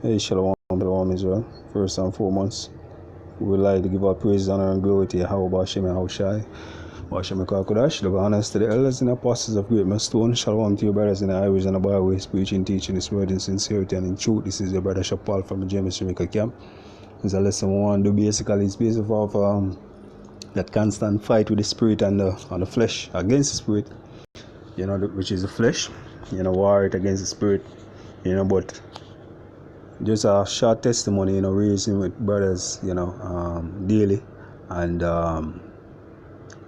Hey, Shalom Israel. First and foremost, we would like to give our praise, honor, and glory to Yahweh Hashem and Haushai. Hashem Kakodash, the honors to the elders and apostles of Great Millstone. Shalom to your brothers in the highways and the byways, preaching, teaching this word in sincerity and in truth. This is your brother Shapal from the James Jamaica camp. It's a lesson we want to do basically. It's based off that constant fight with the spirit and the flesh against the spirit, which is the flesh, war it against the spirit, but just a short testimony, raising with brothers, daily and on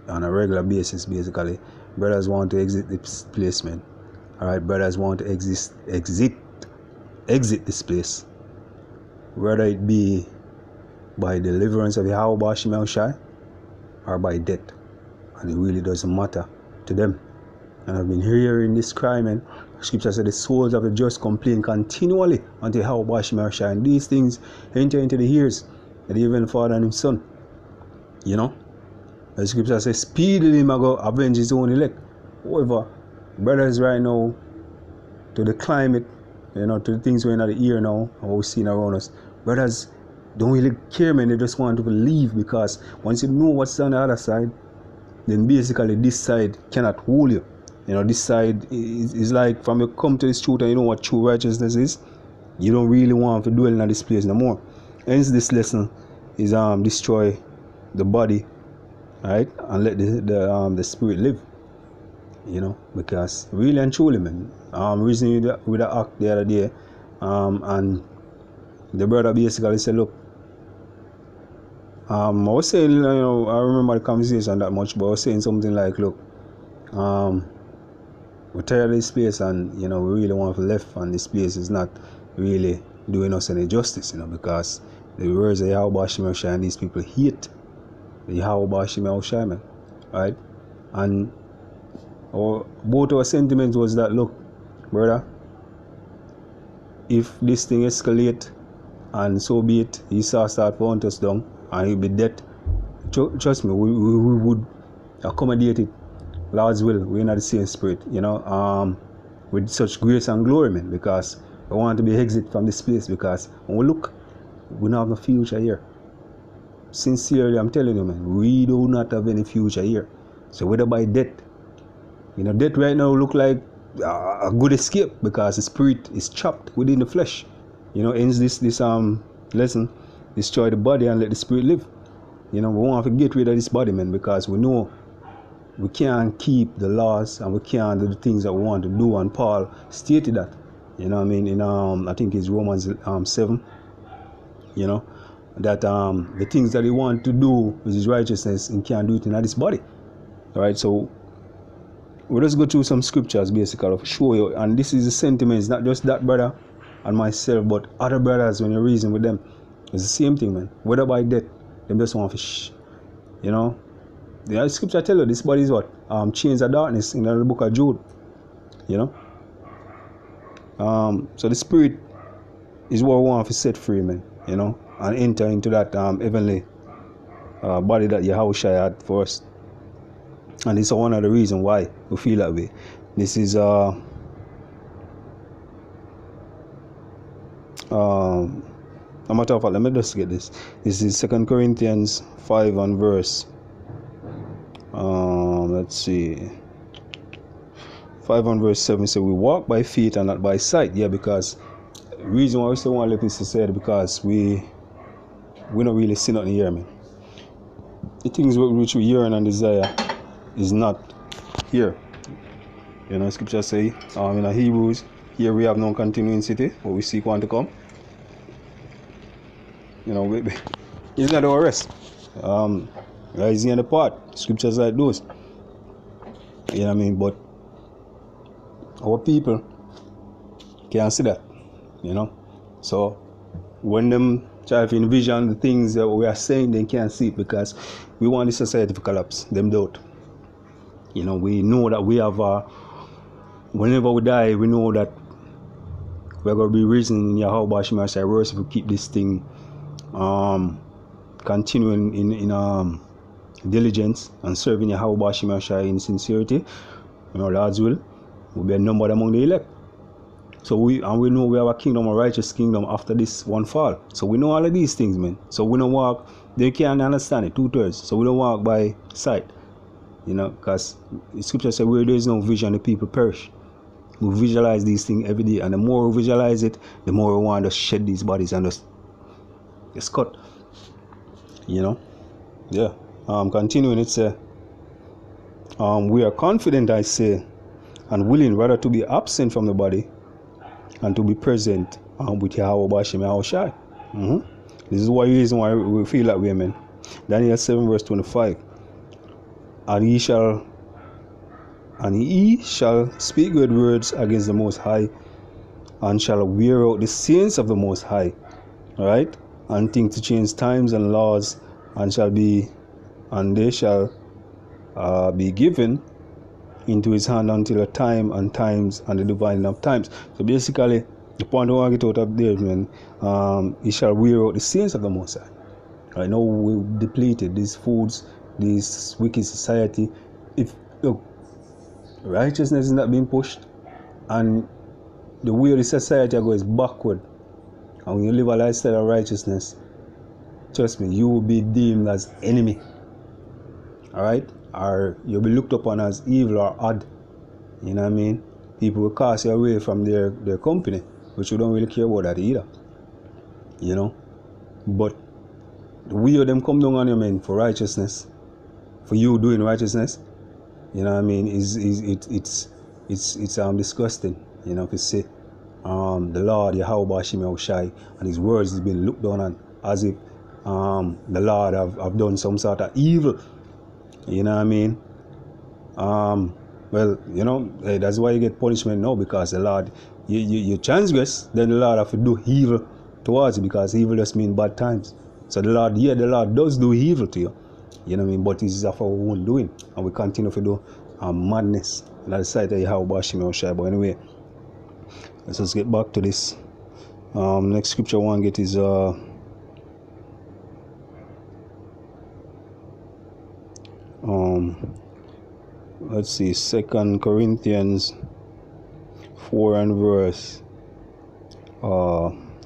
a regular basis, basically. Brothers want to exit this placement. All right, brothers want to exit this place, whether it be by deliverance of Yahweh Hashem Shai or by death, and it really doesn't matter to them. And I've been hearing this cry, man. Scripture said the souls of the just complain continually until Yahweh Hashem Shai, and these things enter into the ears of even the Father and His Son. The scripture says speedily He go avenge His own elect. However, brothers right now, to the climate, to the things we're in the ear now, and what we're seeing around us, brothers don't really care, man. They just want to believe, because once you know what's on the other side, then basically this side cannot hold you. This side is like, from you come to this truth and you know what true righteousness is, you don't really want to dwell in this place no more. Hence this lesson is destroy the body, right, and let the spirit live. Because really and truly, man, reasoning with the act the other day, and the brother basically said, look, I was saying, I remember the conversation that much, but I was saying something like, look, we're tired of this place, and we really want to left, and this place is not really doing us any justice, because the words of Yahweh Hashem Shai, and these people hate the Yahweh Hashem Shai, man, right? And both our sentiments was that, look, brother, if this thing escalate, and so be it, he start to hunt us down, and he'll be dead. Trust me, we would accommodate it. Lord's will, we're not the same spirit, with such grace and glory, man, because we want to be exit from this place, because when we look, we don't have no future here. Sincerely, I'm telling you, man, we do not have any future here. So whether by death, death right now look like a good escape, because the spirit is trapped within the flesh. Ends this lesson, destroy the body and let the spirit live. We want to get rid of this body, man, because we know we can't keep the laws and we can't do the things that we want to do. And Paul stated that, in I think it's Romans 7, that the things that he want to do with his righteousness, and can't do it in this body. All right, so we'll just go through some scriptures basically to show you, and this is the sentiments, not just that brother and myself, but other brothers. When you reason with them, it's the same thing, man. Whether by death, them just want fish, The scripture tell you this body is what? Chains of darkness in the book of Jude. So the spirit is what we want to set free, man, and enter into that heavenly body that Yahweh Shai had for us. And this is one of the reasons why we feel that way. This is a matter of fact, let me just get this. This is 2 Corinthians 5 and verse. Let's see. 5 and verse 7 say, we walk by faith and not by sight. Yeah, because the reason why we still want to let this said, because we don't really see nothing here, man. The things which we yearn and desire is not here. Scripture say, in Hebrews, here we have no continuing city, but we seek one to come. It's not our rest. Rising and depart. Scriptures like those. But our people can't see that. So when them try to envision the things that we are saying, they can't see it, because we want the society to collapse. Them don't. We know that we have whenever we die, we know that we're going to be risen in Yahweh Hashem Shai verse if we keep this thing continuing in diligence and serving Yahweh Hashem Shai in sincerity. Lord's will be numbered among the elect. So we know we have a kingdom, a righteous kingdom after this one fall. So we know all of these things, man. So we don't walk, they can't understand it, 2/3. So we don't walk by sight. You know, because the scripture says where there is no vision, the people perish. We visualize these things every day, and the more we visualize it, the more we want to shed these bodies and just cut. You know? Yeah. Continuing, it says, we are confident, I say, and willing rather to be absent from the body and to be present with Yahweh Bashim Yahushai. This is why reason why we feel that way, man. Daniel 7 verse 25. And he shall speak good words against the Most High, and shall wear out the saints of the Most High, right? And think to change times and laws, and they shall be given into his hand until a time and times and the dividing of times. So basically, the point I want to get out of there, man, he shall wear out the saints of the Most High. I know we depleted these foods, this wicked society. If look, righteousness is not being pushed, and the way the society goes backward, and when you live a lifestyle of righteousness, trust me, you will be deemed as enemy. Alright? Or you'll be looked upon as evil or odd. You know what I mean? People will cast you away from their company, which you don't really care about that either. You know? But the way of them come down on you, man, for righteousness, for you doing righteousness, you know what I mean, it's disgusting, you know, to say the Lord Yahweh Bashim Yahushai and his words has been looked down on as if the Lord have done some sort of evil. You know what I mean? Well, you know, that's why you get punishment now, because the Lord, you transgress, then the Lord have to do evil towards you, because evil just means bad times. So the Lord does do evil to you. You know what I mean? But it is of our own doing, and we continue to do madness. And that's the side of Yahweh Bashim Yahushai. But anyway, let's just get back to this. Next scripture I want to get is let's see, 2 Corinthians 4 and verse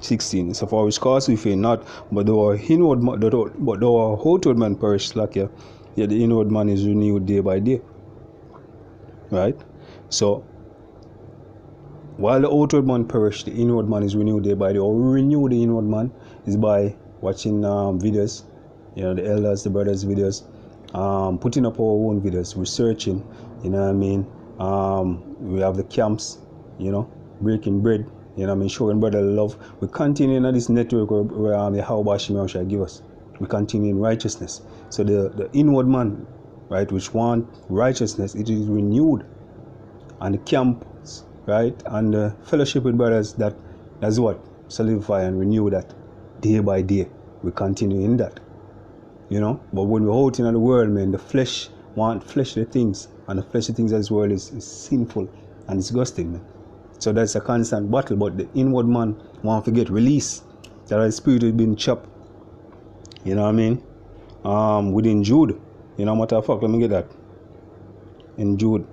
16. So for which cause we fear not, but our outward man perish like yet the inward man is renewed day by day. Right? So while the outward man perish, the inward man is renewed day by day. Or we renew the inward man is by watching videos, you know, the elders, the brothers' videos, putting up our own videos, researching, you know what I mean. We have the camps, you know, breaking bread, you know what I mean, showing brother love. We continue in this network where the Yahweh Bashim Yahushai give us. We continue in righteousness. So the inward man, right, which want righteousness, it is renewed. And the camps, right, and the fellowship with brothers, that's what solidify and renew that day by day. We continue in that, you know. But when we're out in the world, man, the flesh want fleshly things, and the fleshly things of this world is sinful and disgusting, man. So that's a constant battle. But the inward man want to get release. That the spirit has been chopped. You know what I mean? Within Jude, you know, matter of fact, let me get that. In Jude.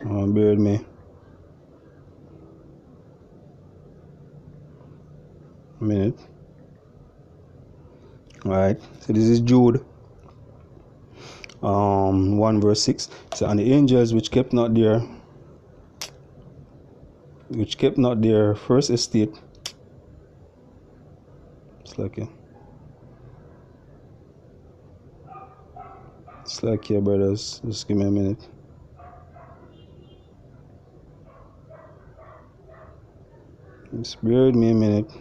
Bear with me. A minute. Alright, so this is Jude 1 verse 6. So, and the angels which kept not their first estate. It's like here, brothers. Just give me a minute. Just bear with me a minute.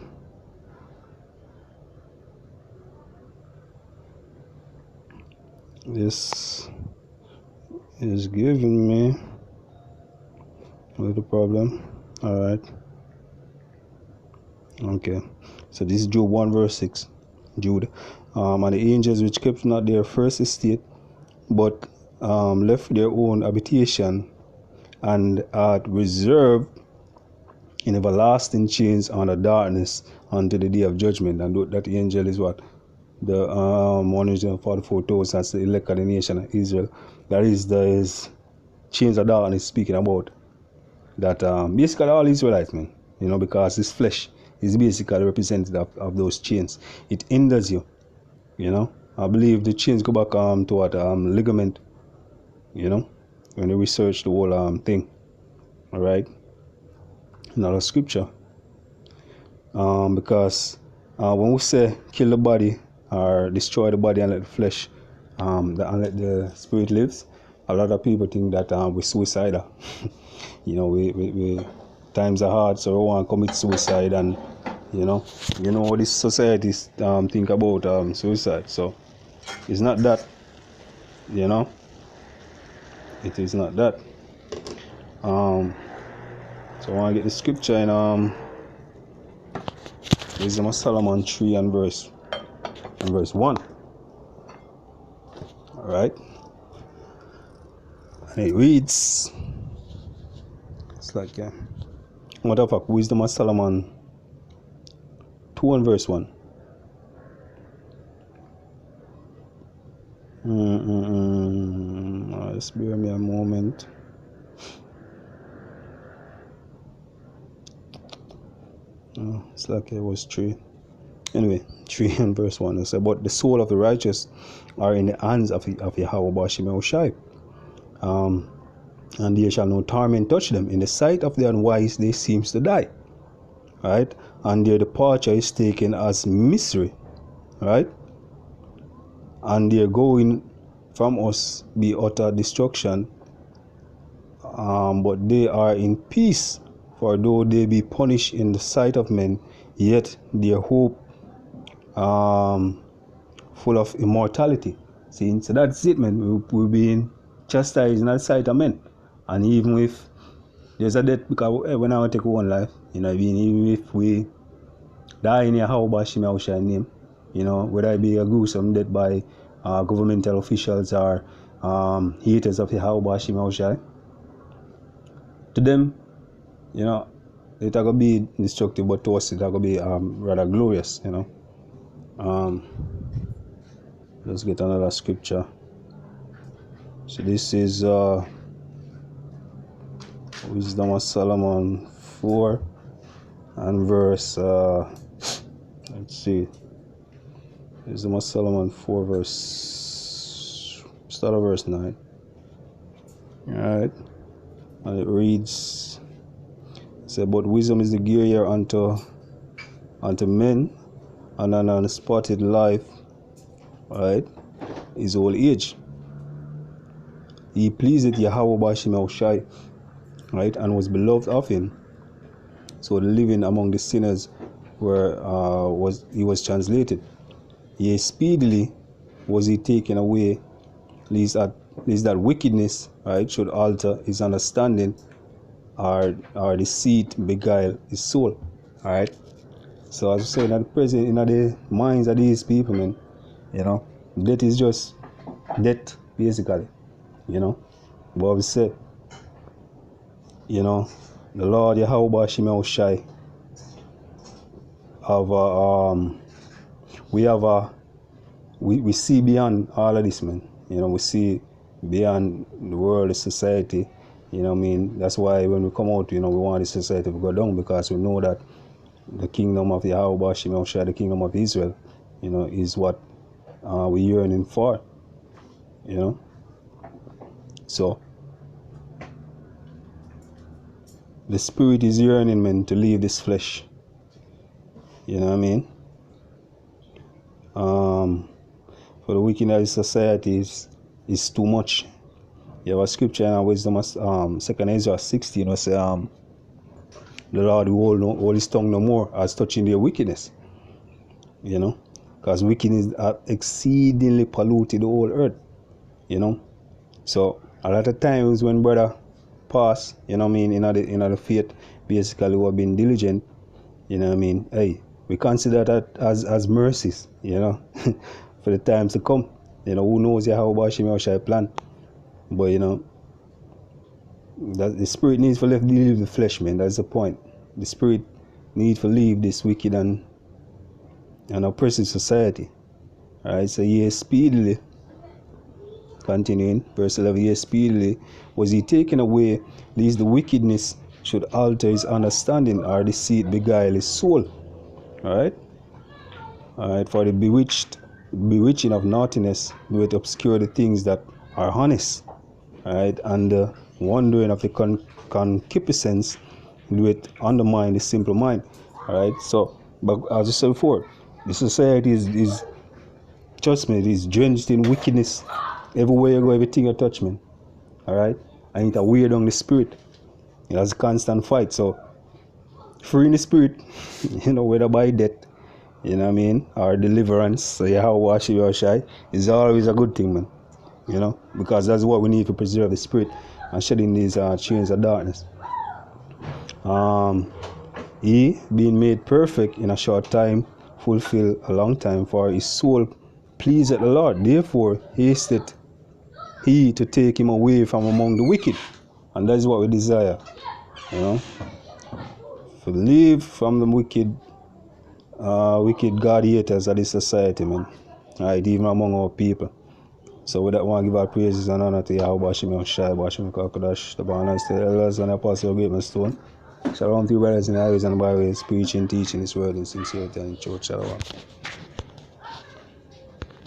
This is giving me a little problem. Alright. Okay. So this is Job 1 verse 6. Jude. And the angels which kept not their first estate, but left their own habitation, and are reserved in everlasting chains under darkness unto the day of judgment. And that angel is what? the 144,000 as the elect of the nation of Israel. That is the chains of darkness is speaking about. That basically all Israelites, man, because this flesh is basically representative of those chains. It hinders you, I believe the chains go back to what ligament, when they research the whole thing. All right, another scripture. Because when we say kill the body or destroy the body and let the flesh, and let the spirit lives, a lot of people think that we're suicidal. we times are hard, so we want to commit suicide, and what this society think about suicide. So it's not that, it is not that. So I want to get the scripture in Wisdom of Solomon 3 and verse 1. Alright. And it reads, it's like, what the fuck? Wisdom of Solomon 2 and verse 1. Just bear me a moment. It's like it was 3. Anyway, 3 and verse 1. It says, but the soul of the righteous are in the hands of Yahweh Bashim Oshai. And there shall no torment touch them. In the sight of the unwise they seems to die. Right? And their departure is taken as misery. Right? And their going from us be utter destruction. But they are in peace. For though they be punished in the sight of men, yet their hope full of immortality. See, so that's it, man. We're being chastised in the sight of men. And even if there's a death, because when I take one life, even if we die in Yahweh Shema Oshai name, whether it be a gruesome death by governmental officials or haters of Yahweh Shema Oshai, to them, it's going to be destructive, but to us it's going to be rather glorious, Let's get another scripture. So this is Wisdom of Solomon 4 and verse, let's see, Wisdom of Solomon 4 verse, start of verse 9. Alright, and it reads, say, but wisdom is the gear unto men, and an unspotted life, right, is old age. He pleased Yahweh Bashim Oshai, right, and was beloved of him. So the living among the sinners was translated. Yea, speedily was he taken away, lest that wickedness, right, should alter his understanding, or deceit beguile his soul. Alright. So as I say, in the present, in the minds of these people, man, death is just death, basically. But we said, the Lord Yahweh Shema Oshai we see beyond all of this, man. We see beyond the world, the society. That's why when we come out, we want the society to go down, because we know that the kingdom of Yahweh Shema Oshai, the kingdom of Israel, is what we're yearning for. So the spirit is yearning, man, to leave this flesh. For the wickedness of society is too much. You have a scripture in Wisdom of 2 Ezra 16, say, the Lord will hold his tongue no more as touching their wickedness. Because wickedness exceedingly polluted the whole earth. So a lot of times when brother pass, in the faith, basically we've been diligent, hey, we consider that as mercies, for the times to come. Who knows how Bashim Oshai plan. But that the spirit needs to leave the flesh, man. That's the point. The spirit needs to leave this wicked and oppressive society. Alright, so yea, speedily, continuing, verse 11, yea, speedily was he taken away, lest the wickedness should alter his understanding, or deceit beguile his soul. Alright? Alright, for the bewitching of naughtiness doeth obscure the things that are honest. Alright, and the wandering of the concupiscence doeth undermine the simple mind. Alright, so, but as I said before, the society is trust me, it is drenched in wickedness. Everywhere you go, everything you touch, man. Alright? And it's a weird on the spirit. It has a constant fight. So, free in the spirit, whether by death, you know what I mean, or deliverance, so you have to wash your shy, is always a good thing, man. Because that's what we need to preserve the spirit and shedding these chains of darkness. He, being made perfect in a short time, fulfill a long time, for his soul pleased the Lord. Therefore, hasted he to take him away from among the wicked. And that is what we desire. To live from the wicked God haters of this society, man. Right, even among our people. So with that, I want to give our praises and honor to Yahweh Shem Shai, Bashem Kakodash, the Banas, the elders, and the apostle of Great Stone. Shalom to you brothers in the highways and byways, preaching, teaching this word in sincerity and in truth. Shalom.